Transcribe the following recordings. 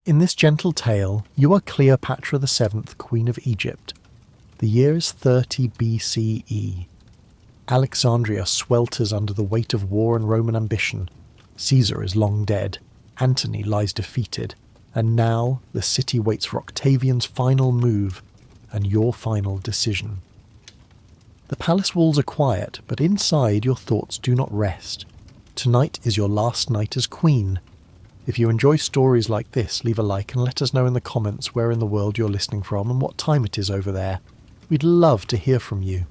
In this gentle tale, you are Cleopatra VII, Queen of Egypt. The year is 30 BCE. Alexandria swelters under the weight of war and Roman ambition. Caesar is long dead. Antony lies defeated. And now the city waits for Octavian's final move and your final decision. The palace walls are quiet, but inside your thoughts do not rest. Tonight is your last night as queen. If you enjoy stories like this, leave a like and let us know in the comments where in the world you're listening from and what time it is over there. We'd love to hear from you.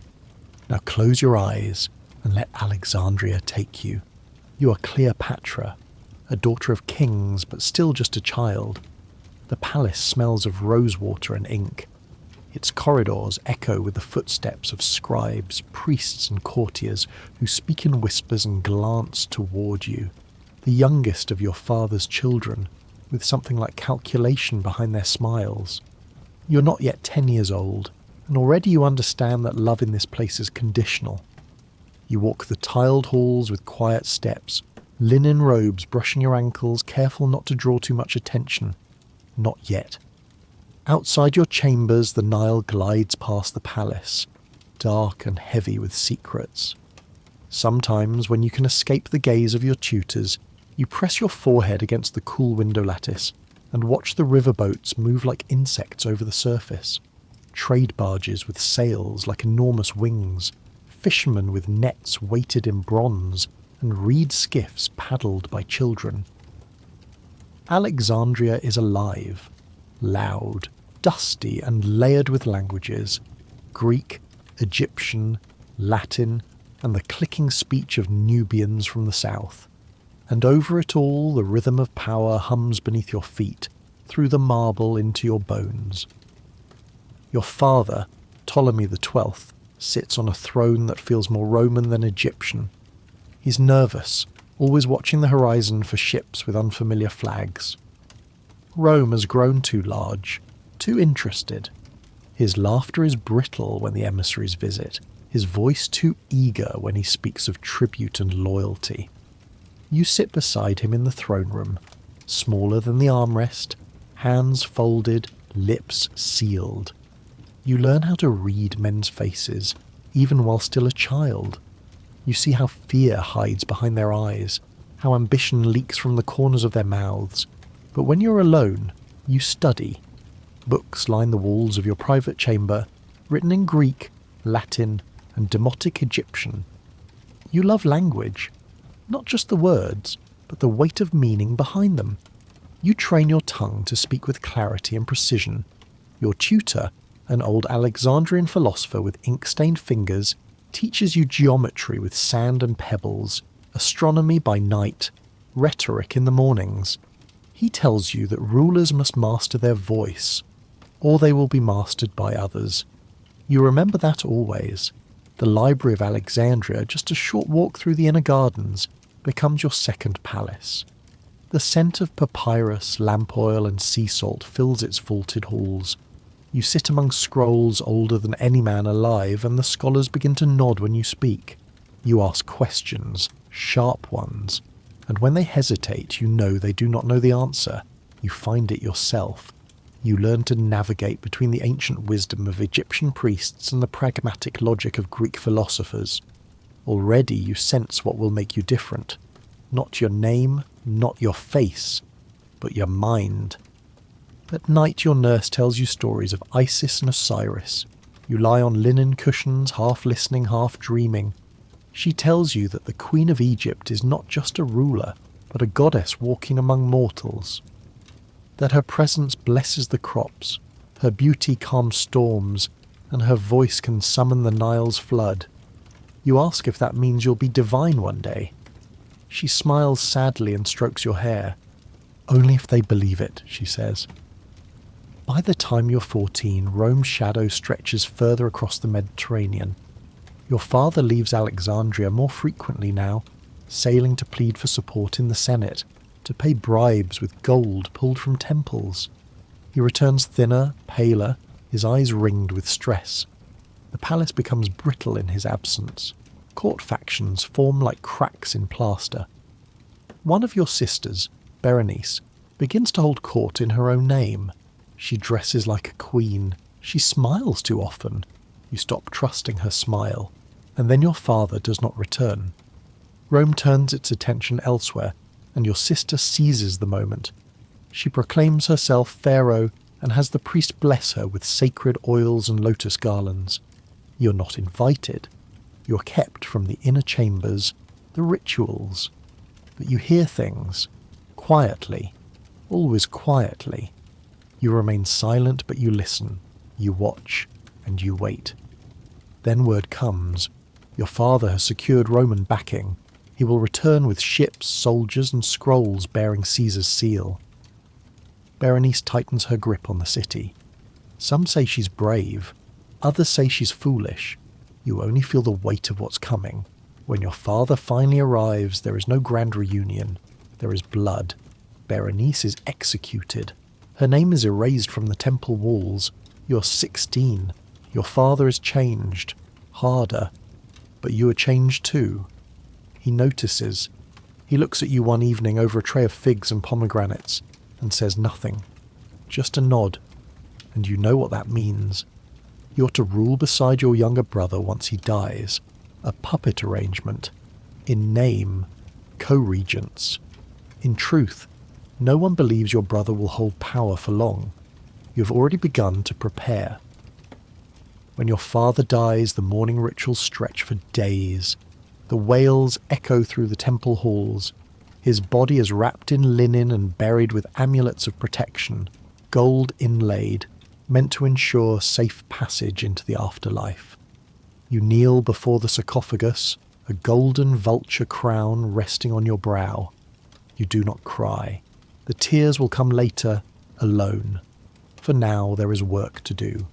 Now close your eyes and let Alexandria take you. You are Cleopatra, a daughter of kings but still just a child. The palace smells of rosewater and ink. Its corridors echo with the footsteps of scribes, priests and courtiers who speak in whispers and glance toward you. The youngest of your father's children, with something like calculation behind their smiles. You're not yet 10 years old, and already you understand that love in this place is conditional. You walk the tiled halls with quiet steps, linen robes brushing your ankles, careful not to draw too much attention. Not yet. Outside your chambers, the Nile glides past the palace, dark and heavy with secrets. Sometimes, when you can escape the gaze of your tutors, you press your forehead against the cool window lattice and watch the riverboats move like insects over the surface. Trade barges with sails like enormous wings, fishermen with nets weighted in bronze, and reed skiffs paddled by children. Alexandria is alive, loud, dusty and layered with languages: Greek, Egyptian, Latin, and the clicking speech of Nubians from the south. And over it all the rhythm of power hums beneath your feet, through the marble into your bones. Your father, Ptolemy XII, sits on a throne that feels more Roman than Egyptian. He's nervous, always watching the horizon for ships with unfamiliar flags. Rome has grown too large, too interested. His laughter is brittle when the emissaries visit, his voice too eager when he speaks of tribute and loyalty. You sit beside him in the throne room, smaller than the armrest, hands folded, lips sealed. You learn how to read men's faces, even while still a child. You see how fear hides behind their eyes, how ambition leaks from the corners of their mouths. But when you're alone, you study. Books line the walls of your private chamber, written in Greek, Latin, and Demotic Egyptian. You love language. Not just the words, but the weight of meaning behind them. You train your tongue to speak with clarity and precision. Your tutor, an old Alexandrian philosopher with ink-stained fingers, teaches you geometry with sand and pebbles, astronomy by night, rhetoric in the mornings. He tells you that rulers must master their voice, or they will be mastered by others. You remember that always. The Library of Alexandria, just a short walk through the inner gardens, becomes your second palace. The scent of papyrus, lamp oil and sea salt fills its vaulted halls. You sit among scrolls older than any man alive, and the scholars begin to nod when you speak. You ask questions, sharp ones, and when they hesitate, you know they do not know the answer. You find it yourself. You learn to navigate between the ancient wisdom of Egyptian priests and the pragmatic logic of Greek philosophers. Already you sense what will make you different. Not your name, not your face, but your mind. At night your nurse tells you stories of Isis and Osiris. You lie on linen cushions, half listening, half dreaming. She tells you that the Queen of Egypt is not just a ruler, but a goddess walking among mortals. That her presence blesses the crops, her beauty calms storms, and her voice can summon the Nile's flood. You ask if that means you'll be divine one day. She smiles sadly and strokes your hair. Only if they believe it, she says. By the time you're 14, Rome's shadow stretches further across the Mediterranean. Your father leaves Alexandria more frequently now, sailing to plead for support in the Senate, to pay bribes with gold pulled from temples. He returns thinner, paler, his eyes ringed with stress. The palace becomes brittle in his absence. Court factions form like cracks in plaster. One of your sisters, Berenice, begins to hold court in her own name. She dresses like a queen. She smiles too often. You stop trusting her smile, and then your father does not return. Rome turns its attention elsewhere, and your sister seizes the moment. She proclaims herself pharaoh and has the priest bless her with sacred oils and lotus garlands. You're not invited. You're kept from the inner chambers, the rituals. But you hear things, quietly, always quietly. You remain silent, but you listen, you watch, and you wait. Then word comes. Your father has secured Roman backing. He will return with ships, soldiers, and scrolls bearing Caesar's seal. Berenice tightens her grip on the city. Some say she's brave. Others say she's foolish. You only feel the weight of what's coming. When your father finally arrives, there is no grand reunion. There is blood. Berenice is executed. Her name is erased from the temple walls. You're 16. Your father is changed. Harder. But you are changed too. He notices. He looks at you one evening over a tray of figs and pomegranates and says nothing. Just a nod. And you know what that means. You're to rule beside your younger brother once he dies. A puppet arrangement. In name, co-regents. In truth, no one believes your brother will hold power for long. You have already begun to prepare. When your father dies, the mourning rituals stretch for days. The wails echo through the temple halls. His body is wrapped in linen and buried with amulets of protection, gold inlaid, meant to ensure safe passage into the afterlife. You kneel before the sarcophagus, a golden vulture crown resting on your brow. You do not cry. The tears will come later, alone. For now there is work to do.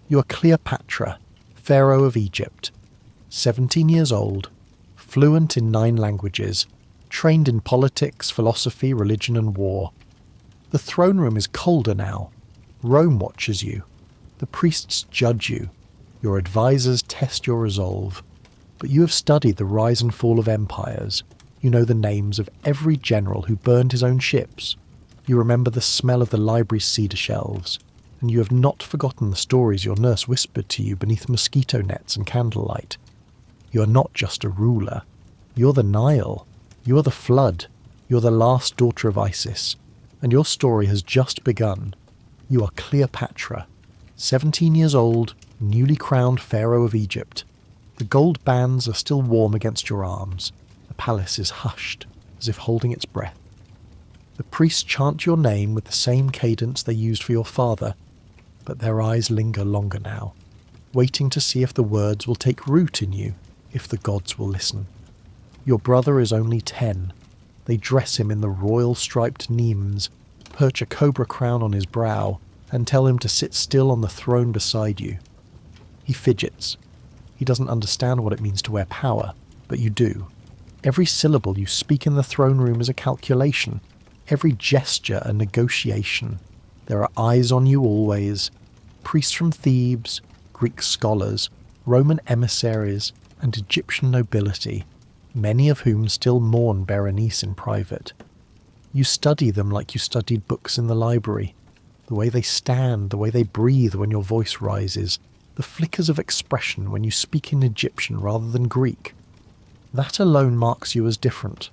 You are Cleopatra, Pharaoh of Egypt, 17 years old, fluent in 9 languages, trained in politics, philosophy, religion and war. The throne room is colder now. Rome watches you. The priests judge you. Your advisors test your resolve. But you have studied the rise and fall of empires. You know the names of every general who burned his own ships. You remember the smell of the library's cedar shelves. And you have not forgotten the stories your nurse whispered to you beneath mosquito nets and candlelight. You are not just a ruler. You're the Nile. You are the flood. You're the last daughter of Isis. And your story has just begun. You are Cleopatra, 17 years old, newly crowned Pharaoh of Egypt. The gold bands are still warm against your arms. The palace is hushed, as if holding its breath. The priests chant your name with the same cadence they used for your father, but their eyes linger longer now, waiting to see if the words will take root in you, if the gods will listen. Your brother is only 10. They dress him in the royal striped nemes, perch a cobra crown on his brow, and tell him to sit still on the throne beside you. He fidgets. He doesn't understand what it means to wear power, but you do. Every syllable you speak in the throne room is a calculation, every gesture a negotiation. There are eyes on you always. Priests from Thebes, Greek scholars, Roman emissaries, and Egyptian nobility, many of whom still mourn Berenice in private. You study them like you studied books in the library. The way they stand, the way they breathe when your voice rises, the flickers of expression when you speak in Egyptian rather than Greek. That alone marks you as different.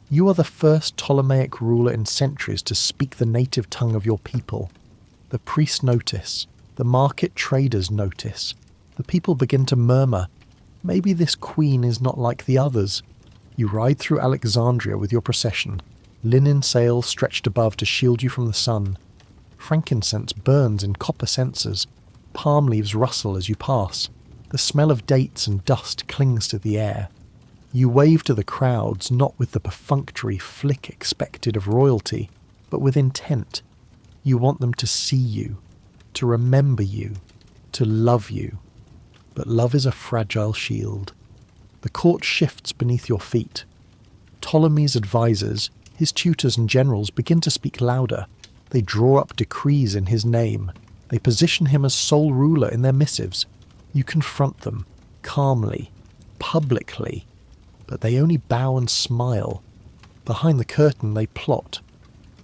You are the first Ptolemaic ruler in centuries to speak the native tongue of your people. The priests notice. The market traders notice. The people begin to murmur, maybe this queen is not like the others. You ride through Alexandria with your procession, linen sails stretched above to shield you from the sun. Frankincense burns in copper censers. Palm leaves rustle as you pass. The smell of dates and dust clings to the air. You wave to the crowds, not with the perfunctory flick expected of royalty, but with intent. You want them to see you, to remember you, to love you. But love is a fragile shield. The court shifts beneath your feet. Ptolemy's advisors, his tutors and generals begin to speak louder. They draw up decrees in his name. They position him as sole ruler in their missives. You confront them, calmly, publicly, but they only bow and smile. Behind the curtain they plot.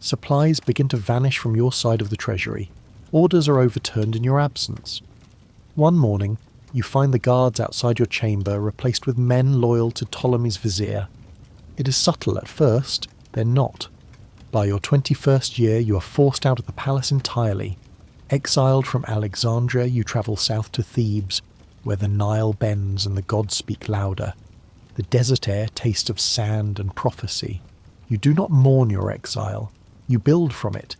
Supplies begin to vanish from your side of the treasury. Orders are overturned in your absence. One morning, you find the guards outside your chamber replaced with men loyal to Ptolemy's vizier. It is subtle at first, then not. By your 21st year, you are forced out of the palace entirely. Exiled from Alexandria, you travel south to Thebes, where the Nile bends and the gods speak louder. The desert air tastes of sand and prophecy. You do not mourn your exile. You build from it.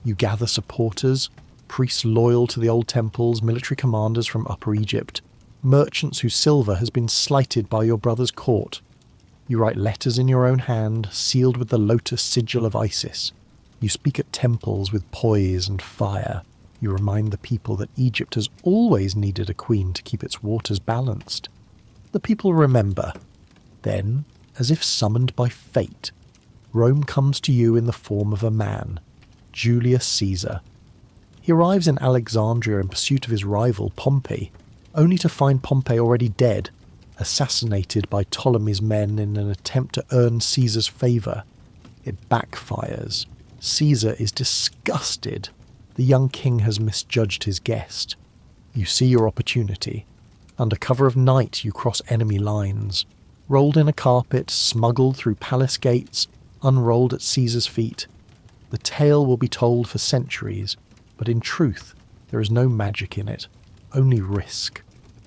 You gather supporters, priests loyal to the old temples, military commanders from Upper Egypt, merchants whose silver has been slighted by your brother's court. You write letters in your own hand, sealed with the lotus sigil of Isis. You speak at temples with poise and fire. You remind the people that Egypt has always needed a queen to keep its waters balanced. The people remember. Then, as if summoned by fate, Rome comes to you in the form of a man, Julius Caesar. He arrives in Alexandria in pursuit of his rival Pompey, only to find Pompey already dead, assassinated by Ptolemy's men in an attempt to earn Caesar's favour. It backfires. Caesar is disgusted. The young king has misjudged his guest. You see your opportunity. Under cover of night you cross enemy lines. Rolled in a carpet, smuggled through palace gates, unrolled at Caesar's feet. The tale will be told for centuries, but in truth there is no magic in it, only risk,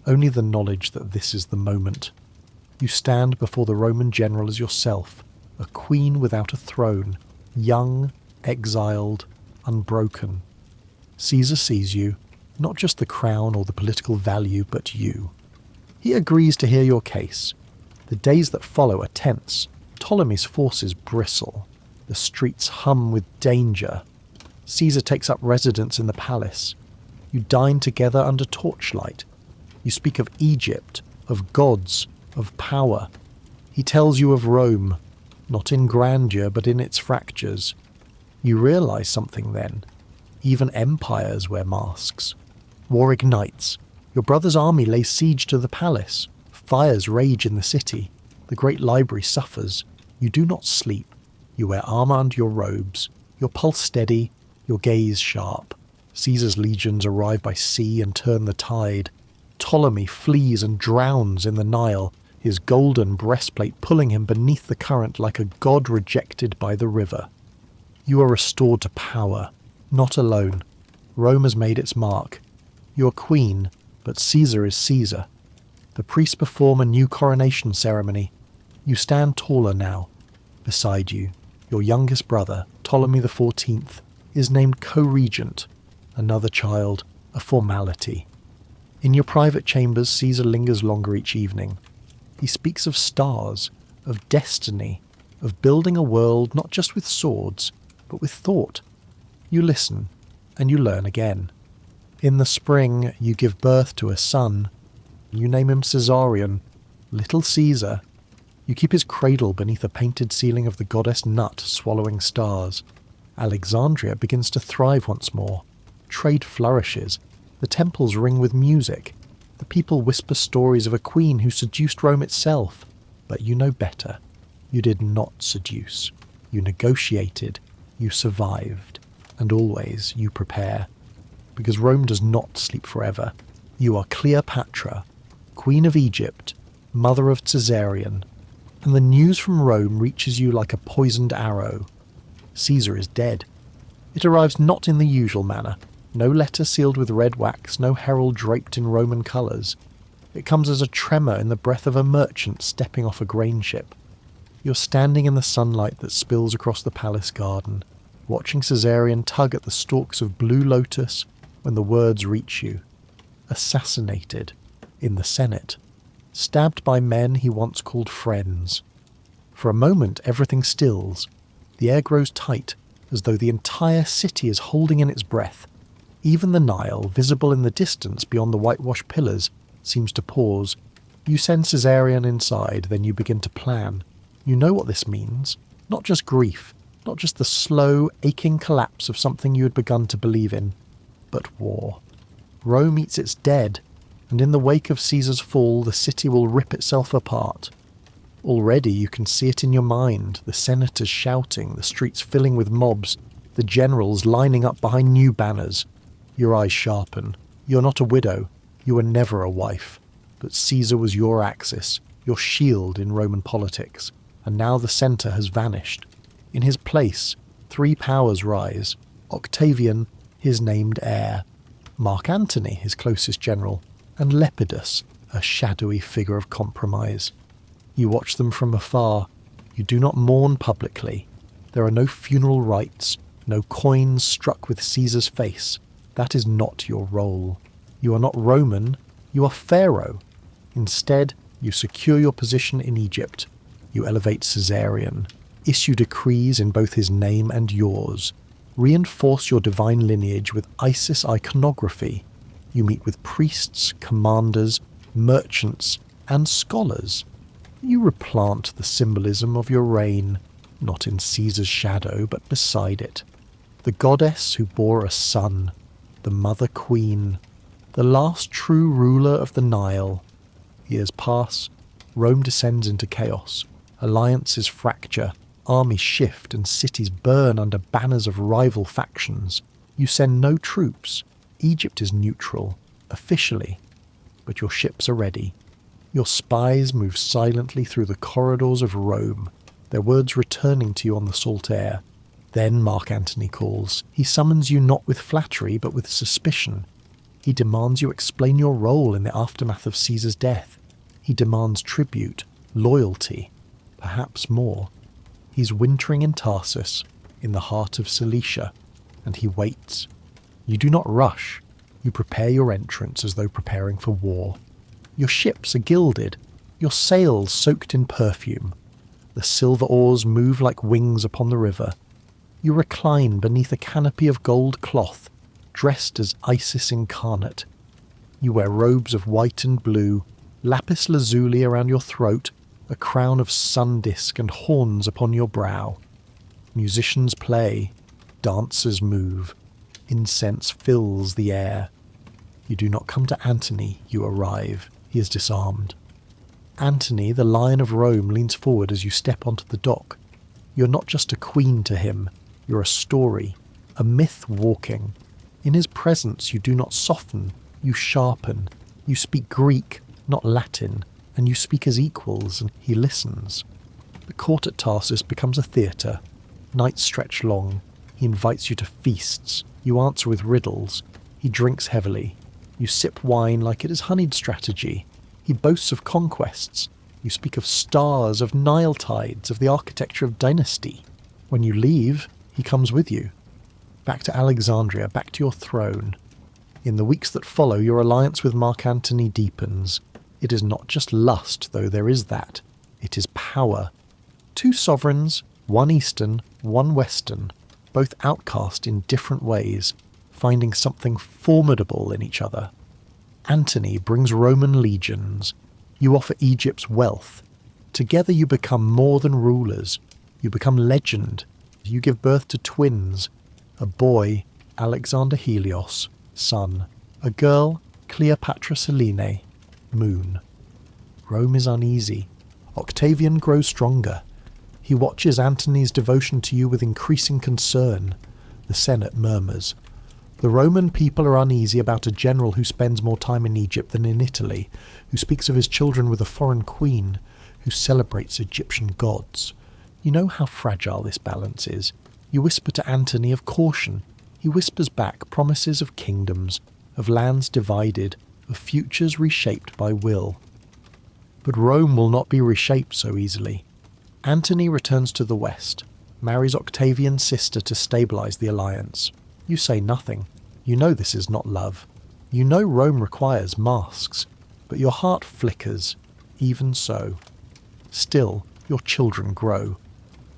only the knowledge that this is the moment. You stand before the Roman general as yourself, a queen without a throne, young, exiled, unbroken. Caesar sees you, not just the crown or the political value, but you. He agrees to hear your case. The days that follow are tense. Ptolemy's forces bristle. The streets hum with danger. Caesar takes up residence in the palace. You dine together under torchlight. You speak of Egypt, of gods, of power. He tells you of Rome, not in grandeur but in its fractures. You realize something then. Even empires wear masks. War ignites. Your brother's army lays siege to the palace. Fires rage in the city. The great library suffers. You do not sleep. You wear armour under your robes. Your pulse steady, your gaze sharp. Caesar's legions arrive by sea and turn the tide. Ptolemy flees and drowns in the Nile, his golden breastplate pulling him beneath the current like a god rejected by the river. You are restored to power, not alone. Rome has made its mark. You are queen, but Caesar is Caesar. The priests perform a new coronation ceremony. You stand taller now. Beside you, your youngest brother, Ptolemy XIV, is named co-regent. Another child, a formality. In your private chambers, Caesar lingers longer each evening. He speaks of stars, of destiny, of building a world not just with swords, but with thought. You listen, and you learn again. In the spring, you give birth to a son. You name him Caesarion, Little Caesar. You keep his cradle beneath a painted ceiling of the goddess Nut swallowing stars. Alexandria begins to thrive once more. Trade flourishes. The temples ring with music. The people whisper stories of a queen who seduced Rome itself. But you know better. You did not seduce. You negotiated. You survived. And always you prepare. Because Rome does not sleep forever. You are Cleopatra, Queen of Egypt, mother of Caesarion. And the news from Rome reaches you like a poisoned arrow. Caesar is dead. It arrives not in the usual manner. No letter sealed with red wax, no herald draped in Roman colours. It comes as a tremor in the breath of a merchant stepping off a grain ship. You're standing in the sunlight that spills across the palace garden, watching Caesarion tug at the stalks of blue lotus when the words reach you. Assassinated in the Senate. Stabbed by men he once called friends. For a moment everything stills. The air grows tight, as though the entire city is holding in its breath. Even the Nile, visible in the distance beyond the whitewashed pillars, seems to pause. You send Caesarion inside, then you begin to plan. You know what this means. Not just grief, not just the slow, aching collapse of something you had begun to believe in, but war. Rome eats its dead, and in the wake of Caesar's fall, the city will rip itself apart. Already you can see it in your mind, the senators shouting, the streets filling with mobs, the generals lining up behind new banners. Your eyes sharpen. You're not a widow. You were never a wife. But Caesar was your axis, your shield in Roman politics, and now the centre has vanished. In his place, 3 powers rise. Octavian, his named heir, Mark Antony, his closest general, and Lepidus, a shadowy figure of compromise. You watch them from afar. You do not mourn publicly. There are no funeral rites, no coins struck with Caesar's face. That is not your role. You are not Roman, you are Pharaoh. Instead, you secure your position in Egypt. You elevate Caesarion, issue decrees in both his name and yours, reinforce your divine lineage with Isis iconography. You meet with priests, commanders, merchants, and scholars. You replant the symbolism of your reign, not in Caesar's shadow, but beside it. The goddess who bore a son, the mother queen, the last true ruler of the Nile. Years pass, Rome descends into chaos. Alliances fracture, armies shift, and cities burn under banners of rival factions. You send no troops. Egypt is neutral, officially, but your ships are ready. Your spies move silently through the corridors of Rome, their words returning to you on the salt air. Then Mark Antony calls. He summons you not with flattery, but with suspicion. He demands you explain your role in the aftermath of Caesar's death. He demands tribute, loyalty, perhaps more. He's wintering in Tarsus, in the heart of Cilicia, and he waits. You do not rush. You prepare your entrance as though preparing for war. Your ships are gilded, your sails soaked in perfume. The silver oars move like wings upon the river. You recline beneath a canopy of gold cloth, dressed as Isis incarnate. You wear robes of white and blue, lapis lazuli around your throat, a crown of sun disk and horns upon your brow. Musicians play, dancers move, incense fills the air. You do not come to Antony, you arrive. He is disarmed. Antony, the Lion of Rome, leans forward as you step onto the dock. You're not just a queen to him, you're a story, a myth walking. In his presence you do not soften, you sharpen. You speak Greek, not Latin, and you speak as equals, and he listens. The court at Tarsus becomes a theatre. Nights stretch long. He invites you to feasts. You answer with riddles. He drinks heavily. You sip wine like it is honeyed strategy. He boasts of conquests. You speak of stars, of Nile tides, of the architecture of dynasty. When you leave, he comes with you. Back to Alexandria, back to your throne. In the weeks that follow, your alliance with Mark Antony deepens. It is not just lust, though there is that. It is power. 2 sovereigns, one Eastern, one Western, both outcast in different ways, finding something formidable in each other. Antony brings Roman legions. You offer Egypt's wealth. Together you become more than rulers. You become legend. You give birth to twins. A boy, Alexander Helios, sun. A girl, Cleopatra Selene, moon. Rome is uneasy. Octavian grows stronger. He watches Antony's devotion to you with increasing concern. The Senate murmurs. The Roman people are uneasy about a general who spends more time in Egypt than in Italy, who speaks of his children with a foreign queen, who celebrates Egyptian gods. You know how fragile this balance is. You whisper to Antony of caution. He whispers back promises of kingdoms, of lands divided, of futures reshaped by will. But Rome will not be reshaped so easily. Antony returns to the west, marries Octavian's sister to stabilize the alliance. You say nothing. You know this is not love. You know Rome requires masks, but your heart flickers, even so. Still, your children grow.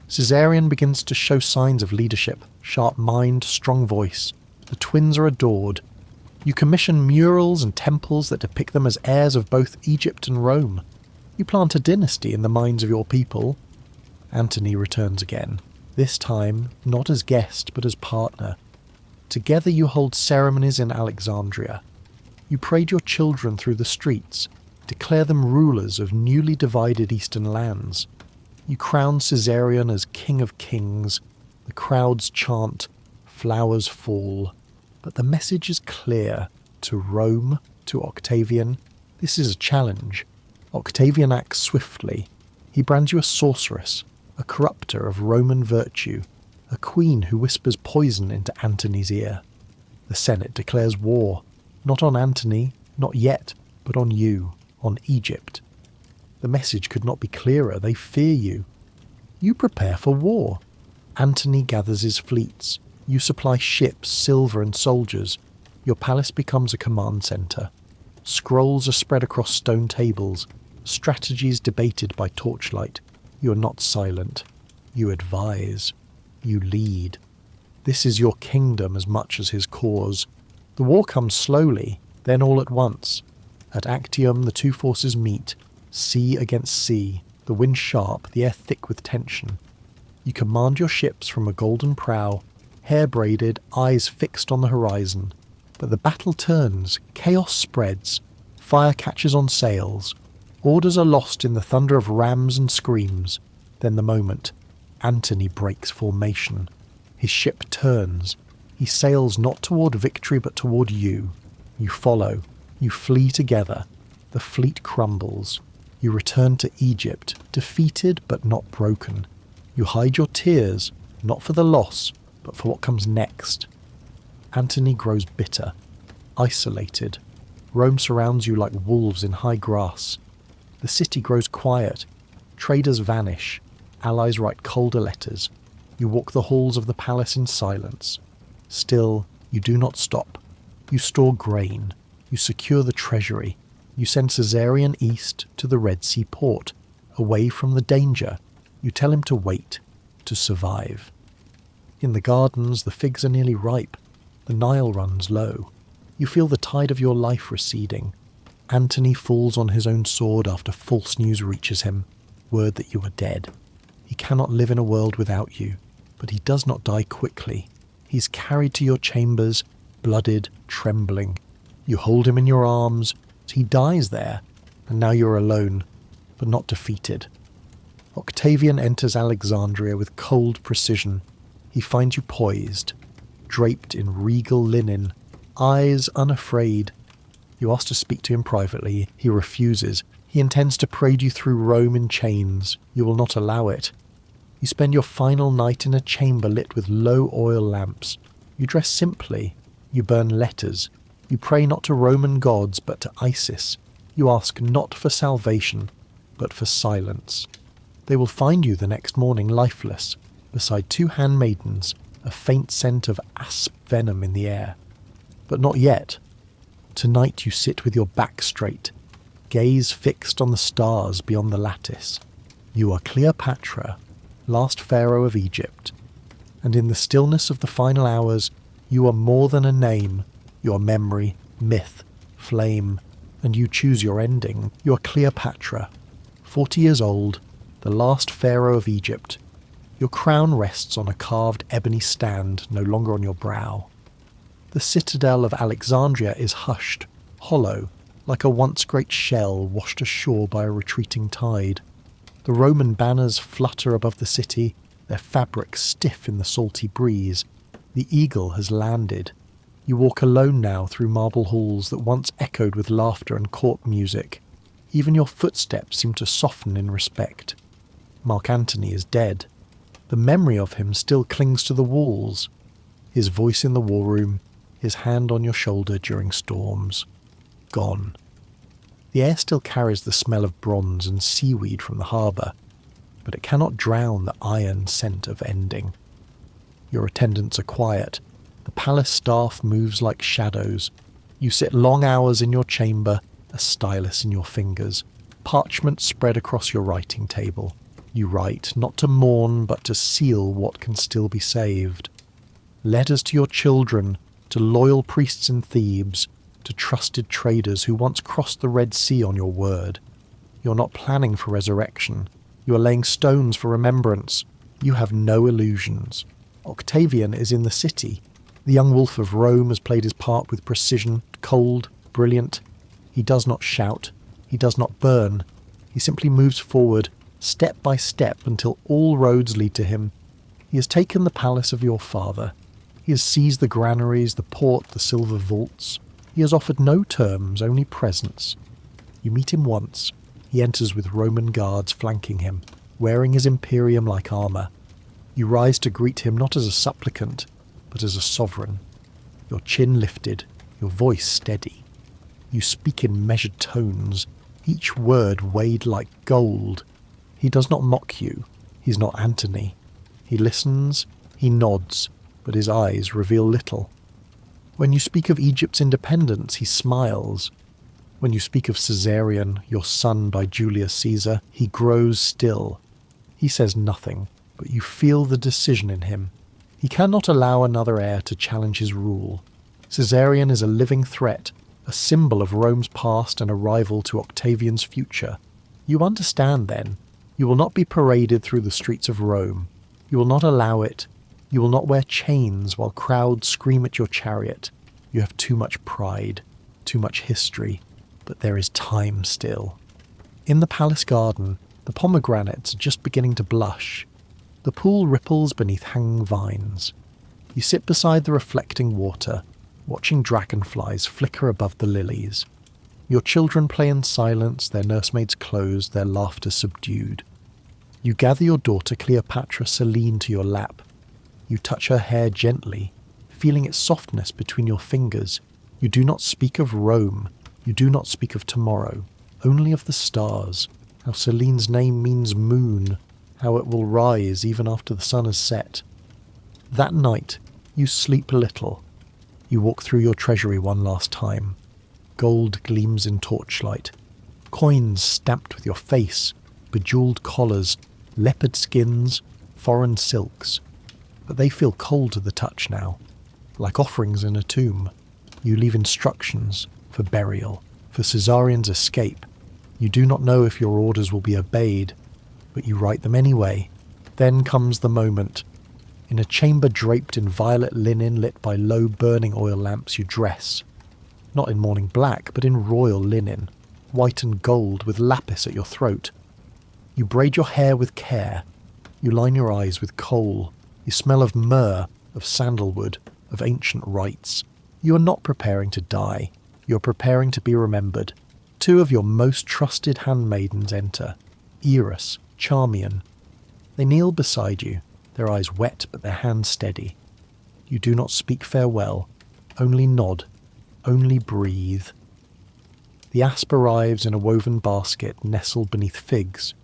Caesarion begins to show signs of leadership, sharp mind, strong voice. The twins are adored. You commission murals and temples that depict them as heirs of both Egypt and Rome. You plant a dynasty in the minds of your people. Antony returns again, this time not as guest but as partner. Together you hold ceremonies in Alexandria. You parade your children through the streets, declare them rulers of newly divided eastern lands. You crown Caesarion as king of kings. The crowds chant, flowers fall. But the message is clear. To Rome, to Octavian, this is a challenge. Octavian acts swiftly. He brands you a sorceress, a corrupter of Roman virtue, a queen who whispers poison into Antony's ear. The Senate declares war, not on Antony, not yet, but on you, on Egypt. The message could not be clearer. They fear you. You prepare for war. Antony gathers his fleets. You supply ships, silver and soldiers. Your palace becomes a command centre. Scrolls are spread across stone tables, strategies debated by torchlight. You are not silent. You advise. You lead. This is your kingdom as much as his cause. The war comes slowly, then all at once. At Actium the two forces meet, sea against sea, the wind sharp, the air thick with tension. You command your ships from a golden prow, hair braided, eyes fixed on the horizon. But the battle turns, chaos spreads, fire catches on sails, orders are lost in the thunder of rams and screams. Then the moment, Antony breaks formation. His ship turns. He sails not toward victory but toward you. You follow. You flee together. The fleet crumbles. You return to Egypt, defeated but not broken. You hide your tears, not for the loss, but for what comes next. Antony grows bitter, isolated. Rome surrounds you like wolves in high grass. The city grows quiet. Traders vanish. Allies write colder letters. You walk the halls of the palace in silence. Still, you do not stop. You store grain. You secure the treasury. You send Caesarion east to the Red Sea port, away from the danger. You tell him to wait, to survive. In the gardens, the figs are nearly ripe. The Nile runs low. You feel the tide of your life receding. Antony falls on his own sword after false news reaches him, word that you are dead. He cannot live in a world without you, but he does not die quickly. He's carried to your chambers, blooded, trembling. You hold him in your arms. He dies there, and now you're alone, but not defeated. Octavian enters Alexandria with cold precision. He finds you poised, draped in regal linen, eyes unafraid. You ask to speak to him privately. He refuses. He intends to parade you through Rome in chains. You will not allow it. You spend your final night in a chamber lit with low oil lamps. You dress simply. You burn letters. You pray not to Roman gods, but to Isis. You ask not for salvation, but for silence. They will find you the next morning lifeless, beside two handmaidens, a faint scent of asp venom in the air. But not yet. Tonight you sit with your back straight, gaze fixed on the stars beyond the lattice. You are Cleopatra, last Pharaoh of Egypt, and in the stillness of the final hours, you are more than a name. Your memory, myth, flame, and you choose your ending. You are Cleopatra, 40 years old, the last Pharaoh of Egypt. Your crown rests on a carved ebony stand, no longer on your brow. The citadel of Alexandria is hushed, hollow, like a once great shell washed ashore by a retreating tide. The Roman banners flutter above the city, their fabric stiff in the salty breeze. The eagle has landed. You walk alone now through marble halls that once echoed with laughter and court music. Even your footsteps seem to soften in respect. Mark Antony is dead. The memory of him still clings to the walls. His voice in the war room, his hand on your shoulder during storms. Gone. The air still carries the smell of bronze and seaweed from the harbour, but it cannot drown the iron scent of ending. Your attendants are quiet. The palace staff moves like shadows. You sit long hours in your chamber, a stylus in your fingers, parchment spread across your writing table. You write, not to mourn, but to seal what can still be saved. Letters to your children, to loyal priests in Thebes, to trusted traders who once crossed the Red Sea on your word. You're not planning for resurrection. You are laying stones for remembrance. You have no illusions. Octavian is in the city. The young wolf of Rome has played his part with precision, cold, brilliant. He does not shout. He does not burn. He simply moves forward, step by step, until all roads lead to him. He has taken the palace of your father. He has seized the granaries, the port, the silver vaults. He has offered no terms, only presents. You meet him once. He enters with Roman guards flanking him, wearing his imperium-like armour. You rise to greet him not as a supplicant, but as a sovereign. Your chin lifted, your voice steady. You speak in measured tones, each word weighed like gold. He does not mock you. He's not Antony. He listens, he nods, but his eyes reveal little. When you speak of Egypt's independence, he smiles. When you speak of Caesarion, your son by Julius Caesar, he grows still. He says nothing, but you feel the decision in him. He cannot allow another heir to challenge his rule. Caesarion is a living threat, a symbol of Rome's past and a rival to Octavian's future. You understand then. You will not be paraded through the streets of Rome. You will not allow it. You will not wear chains while crowds scream at your chariot. You have too much pride, too much history, but there is time still. In the palace garden, the pomegranates are just beginning to blush. The pool ripples beneath hanging vines. You sit beside the reflecting water, watching dragonflies flicker above the lilies. Your children play in silence, their nursemaids closed, their laughter subdued. You gather your daughter Cleopatra Selene to your lap. You touch her hair gently, feeling its softness between your fingers. You do not speak of Rome. You do not speak of tomorrow, only of the stars, how Selene's name means moon, how it will rise even after the sun has set. That night, you sleep little. You walk through your treasury one last time. Gold gleams in torchlight. Coins stamped with your face, bejeweled collars, leopard skins, foreign silks. But they feel cold to the touch now, like offerings in a tomb. You leave instructions for burial, for Caesarion's escape. You do not know if your orders will be obeyed, but you write them anyway. Then comes the moment. In a chamber draped in violet linen lit by low burning oil lamps you dress. Not in morning black, but in royal linen, white and gold with lapis at your throat. You braid your hair with care. You line your eyes with kohl. You smell of myrrh, of sandalwood, of ancient rites. You are not preparing to die. You are preparing to be remembered. Two of your most trusted handmaidens enter, Eris, Charmian. They kneel beside you, their eyes wet but their hands steady. You do not speak farewell, only nod, only breathe. The asp arrives in a woven basket nestled beneath figs.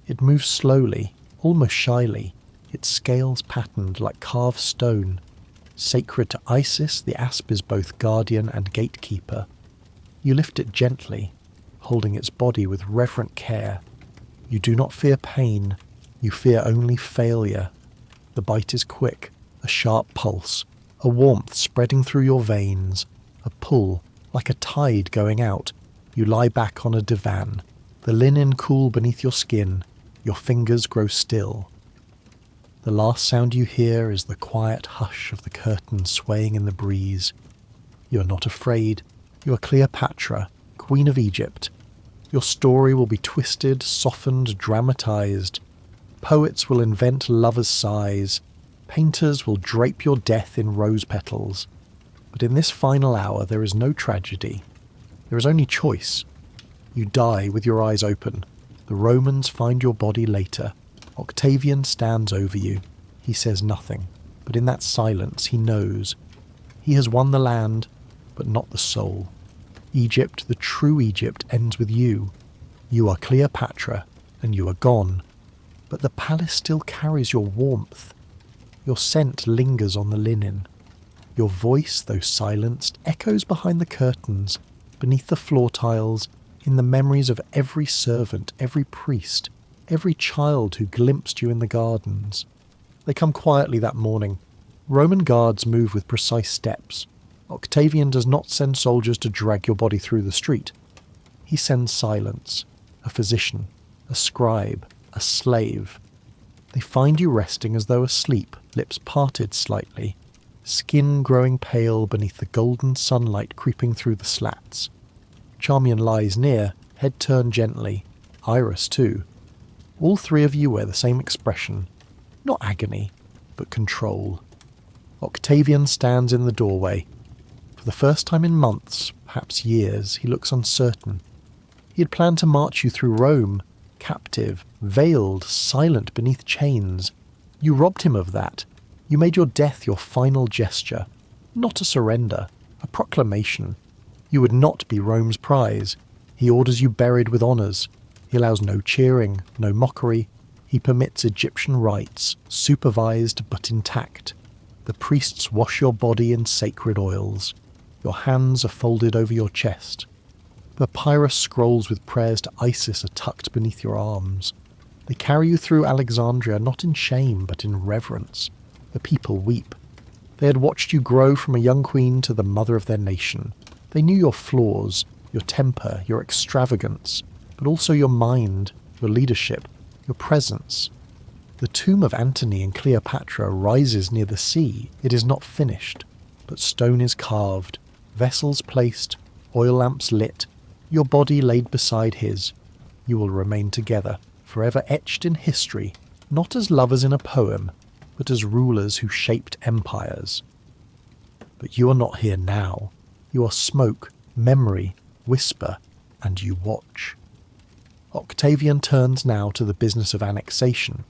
It moves slowly, almost shyly, its scales patterned like carved stone. Sacred to Isis, the asp is both guardian and gatekeeper. You lift it gently, holding its body with reverent care. You do not fear pain, you fear only failure. The bite is quick, a sharp pulse, a warmth spreading through your veins, a pull, like a tide going out. You lie back on a divan, the linen cool beneath your skin, your fingers grow still. The last sound you hear is the quiet hush of the curtain swaying in the breeze. You are not afraid. You are Cleopatra, Queen of Egypt. Your story will be twisted, softened, dramatized. Poets will invent lovers' sighs. Painters will drape your death in rose petals. But in this final hour there is no tragedy. There is only choice. You die with your eyes open. The Romans find your body later. Octavian stands over you. He says nothing, but in that silence he knows. He has won the land, but not the soul. Egypt, the true Egypt, ends with you. You are Cleopatra, and you are gone. But the palace still carries your warmth. Your scent lingers on the linen. Your voice, though silenced, echoes behind the curtains, beneath the floor tiles, in the memories of every servant, every priest, every child who glimpsed you in the gardens. They come quietly that morning. Roman guards move with precise steps. Octavian does not send soldiers to drag your body through the street. He sends silence, a physician, a scribe, a slave. They find you resting as though asleep, lips parted slightly, skin growing pale beneath the golden sunlight creeping through the slats. Charmian lies near, head turned gently, iris too. All three of you wear the same expression, not agony, but control. Octavian stands in the doorway. For the first time in months, perhaps years, he looks uncertain. He had planned to march you through Rome, captive, veiled, silent beneath chains. You robbed him of that. You made your death your final gesture. Not a surrender, a proclamation. You would not be Rome's prize. He orders you buried with honours. He allows no cheering, no mockery. He permits Egyptian rites, supervised but intact. The priests wash your body in sacred oils. Your hands are folded over your chest. Papyrus scrolls with prayers to Isis are tucked beneath your arms. They carry you through Alexandria not in shame but in reverence. The people weep. They had watched you grow from a young queen to the mother of their nation. They knew your flaws, your temper, your extravagance, but also your mind, your leadership, your presence. The tomb of Antony and Cleopatra rises near the sea. It is not finished, but stone is carved, vessels placed, oil lamps lit, your body laid beside his. You will remain together, forever etched in history, not as lovers in a poem, but as rulers who shaped empires. But you are not here now. You are smoke, memory, whisper, and you watch. Octavian turns now to the business of annexation.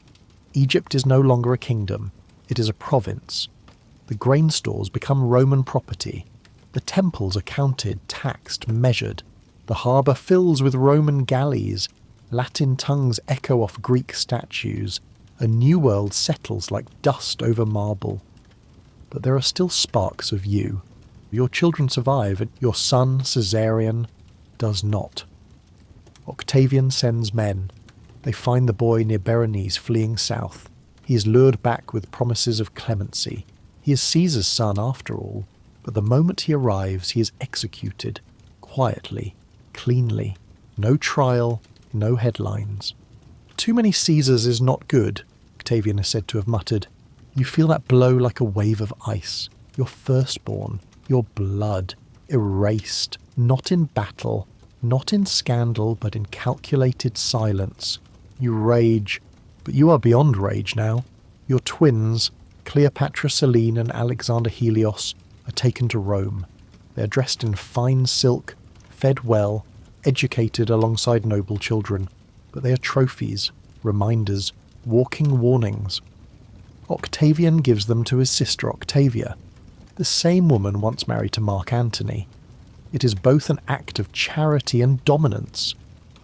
Egypt is no longer a kingdom, it is a province. The grain stores become Roman property. The temples are counted, taxed, measured. The harbour fills with Roman galleys. Latin tongues echo off Greek statues. A new world settles like dust over marble. But there are still sparks of you. Your children survive, and your son, Caesarion, does not. Octavian sends men. They find the boy near Berenice fleeing south. He is lured back with promises of clemency. He is Caesar's son after all, but the moment he arrives he is executed, quietly, cleanly. No trial, no headlines. Too many Caesars is not good, Octavian is said to have muttered. You feel that blow like a wave of ice. Your firstborn, your blood, erased, not in battle, not in scandal, but in calculated silence. You rage, but you are beyond rage now. Your twins, Cleopatra Selene and Alexander Helios, are taken to Rome. They are dressed in fine silk, fed well, educated alongside noble children, but they are trophies, reminders, walking warnings. Octavian gives them to his sister Octavia, the same woman once married to Mark Antony. It is both an act of charity and dominance,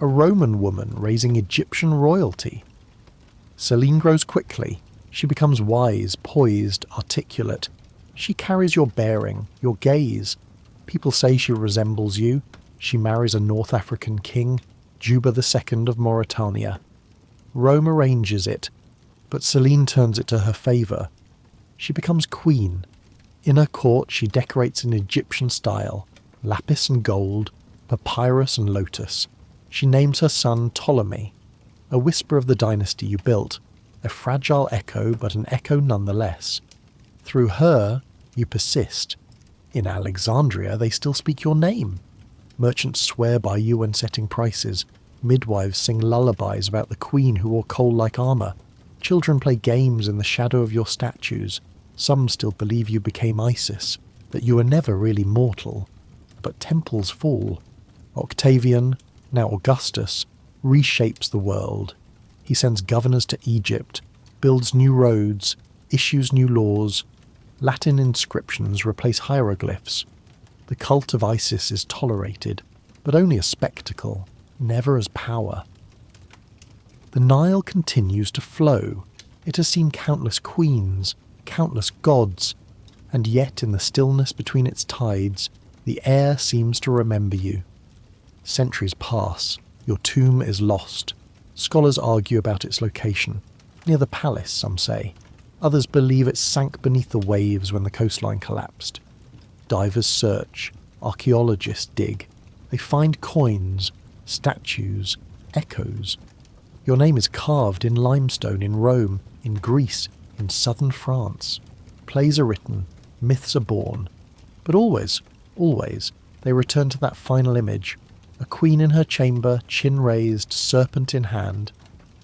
a Roman woman raising Egyptian royalty. Selene grows quickly. She becomes wise, poised, articulate. She carries your bearing, your gaze. People say she resembles you. She marries a North African king, Juba II of Mauritania. Rome arranges it, but Selene turns it to her favour. She becomes queen. In her court she decorates in Egyptian style, lapis and gold, papyrus and lotus. She names her son Ptolemy, a whisper of the dynasty you built, a fragile echo but an echo nonetheless. Through her, you persist. In Alexandria they still speak your name. Merchants swear by you when setting prices. Midwives sing lullabies about the queen who wore coal-like armour. Children play games in the shadow of your statues. Some still believe you became Isis, that you were never really mortal. But temples fall. Octavian, now Augustus, reshapes the world. He sends governors to Egypt, builds new roads, issues new laws. Latin inscriptions replace hieroglyphs. The cult of Isis is tolerated, but only as spectacle, never as power. The Nile continues to flow. It has seen countless queens, countless gods, and yet in the stillness between its tides, the air seems to remember you. Centuries pass. Your tomb is lost. Scholars argue about its location. Near the palace, some say. Others believe it sank beneath the waves when the coastline collapsed. Divers search. Archaeologists dig. They find coins, statues, echoes. Your name is carved in limestone in Rome, in Greece, in southern France. Plays are written, myths are born. But always, they return to that final image. A queen in her chamber, chin raised, serpent in hand.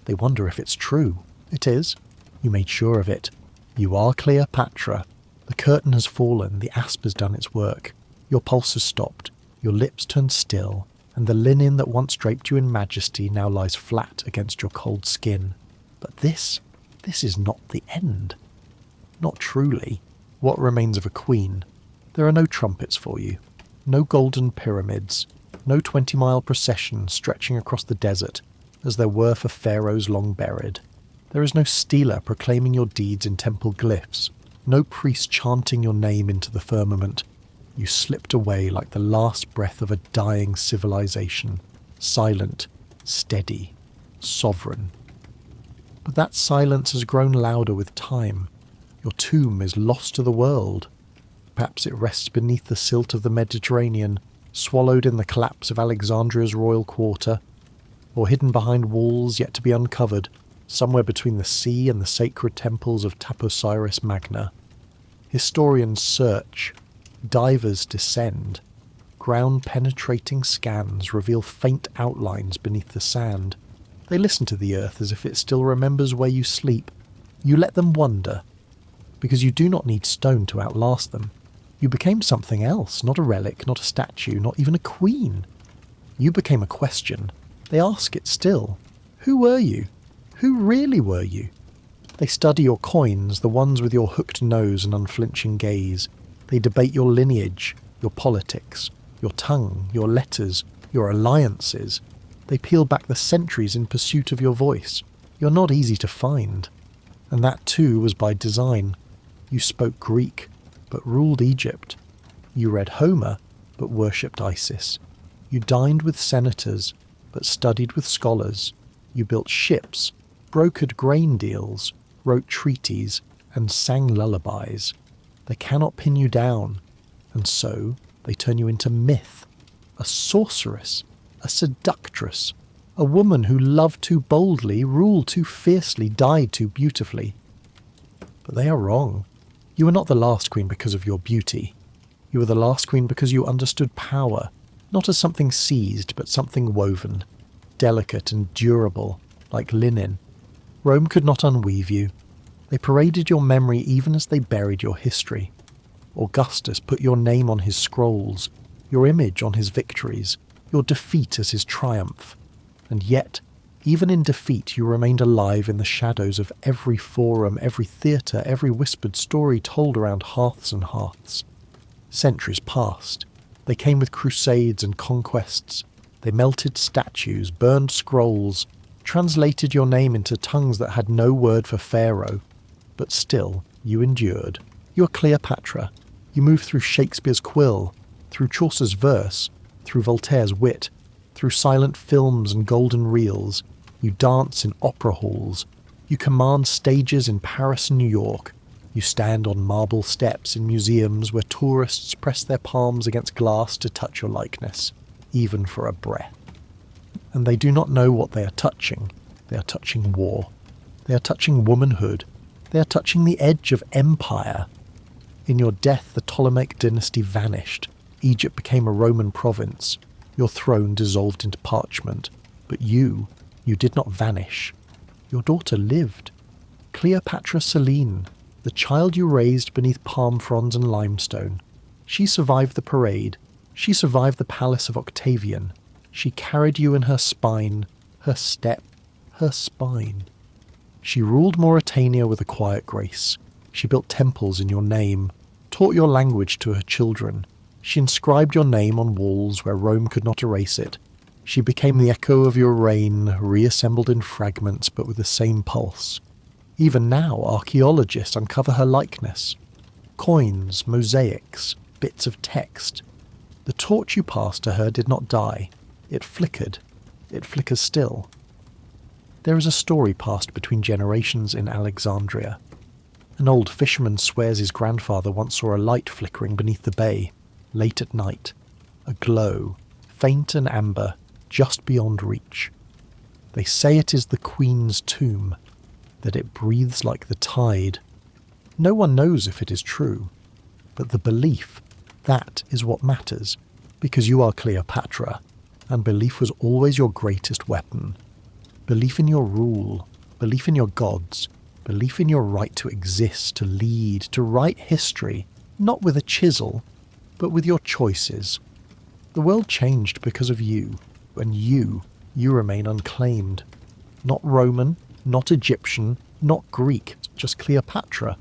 They wonder if it's true. It is. You made sure of it. You are Cleopatra. The curtain has fallen, the asp has done its work. Your pulse has stopped, your lips turned still, and the linen that once draped you in majesty now lies flat against your cold skin. But this is not the end. Not truly. What remains of a queen? There are no trumpets for you, no golden pyramids, no 20-mile procession stretching across the desert, as there were for pharaohs long buried. There is no stela proclaiming your deeds in temple glyphs, no priest chanting your name into the firmament. You slipped away like the last breath of a dying civilization, silent, steady, sovereign. But that silence has grown louder with time. Your tomb is lost to the world. Perhaps it rests beneath the silt of the Mediterranean, swallowed in the collapse of Alexandria's royal quarter, or hidden behind walls yet to be uncovered, somewhere between the sea and the sacred temples of Taposiris Magna. Historians search, divers descend. Ground-penetrating scans reveal faint outlines beneath the sand. They listen to the earth as if it still remembers where you sleep. You let them wonder, because you do not need stone to outlast them. You became something else, not a relic, not a statue, not even a queen. You became a question. They ask it still. Who were you? Who really were you? They study your coins, the ones with your hooked nose and unflinching gaze. They debate your lineage, your politics, your tongue, your letters, your alliances. They peel back the centuries in pursuit of your voice. You're not easy to find. And that too was by design. You spoke Greek, but ruled Egypt. You read Homer, but worshipped Isis. You dined with senators, but studied with scholars. You built ships, brokered grain deals, wrote treaties, and sang lullabies. They cannot pin you down, and so they turn you into myth. A sorceress, a seductress, a woman who loved too boldly, ruled too fiercely, died too beautifully. But they are wrong. You were not the last queen because of your beauty. You were the last queen because you understood power, not as something seized, but something woven, delicate and durable, like linen. Rome could not unweave you. They paraded your memory even as they buried your history. Augustus put your name on his scrolls, your image on his victories, your defeat as his triumph. And yet, even in defeat, you remained alive in the shadows of every forum, every theatre, every whispered story told around hearths and hearths. Centuries passed. They came with crusades and conquests. They melted statues, burned scrolls, translated your name into tongues that had no word for Pharaoh. But still, you endured. You are Cleopatra. You moved through Shakespeare's quill, through Chaucer's verse, through Voltaire's wit, through silent films and golden reels. You dance in opera halls. You command stages in Paris and New York. You stand on marble steps in museums where tourists press their palms against glass to touch your likeness, even for a breath. And they do not know what they are touching. They are touching war. They are touching womanhood. They are touching the edge of empire. In your death, the Ptolemaic dynasty vanished. Egypt became a Roman province. Your throne dissolved into parchment. But you did not vanish. Your daughter lived. Cleopatra Selene, the child you raised beneath palm fronds and limestone. She survived the parade. She survived the palace of Octavian. She carried you in her spine, her step, her spine. She ruled Mauritania with a quiet grace. She built temples in your name, taught your language to her children. She inscribed your name on walls where Rome could not erase it. She became the echo of your reign, reassembled in fragments but with the same pulse. Even now, archaeologists uncover her likeness. Coins, mosaics, bits of text. The torch you passed to her did not die. It flickered. It flickers still. There is a story passed between generations in Alexandria. An old fisherman swears his grandfather once saw a light flickering beneath the bay, late at night. A glow, faint and amber, just beyond reach. They say it is the Queen's tomb, that it breathes like the tide. No one knows if it is true, but the belief, that is what matters, because you are Cleopatra, and belief was always your greatest weapon. Belief in your rule, belief in your gods, belief in your right to exist, to lead, to write history, not with a chisel, but with your choices. The world changed because of you, and you remain unclaimed. Not Roman, not Egyptian, not Greek, just Cleopatra.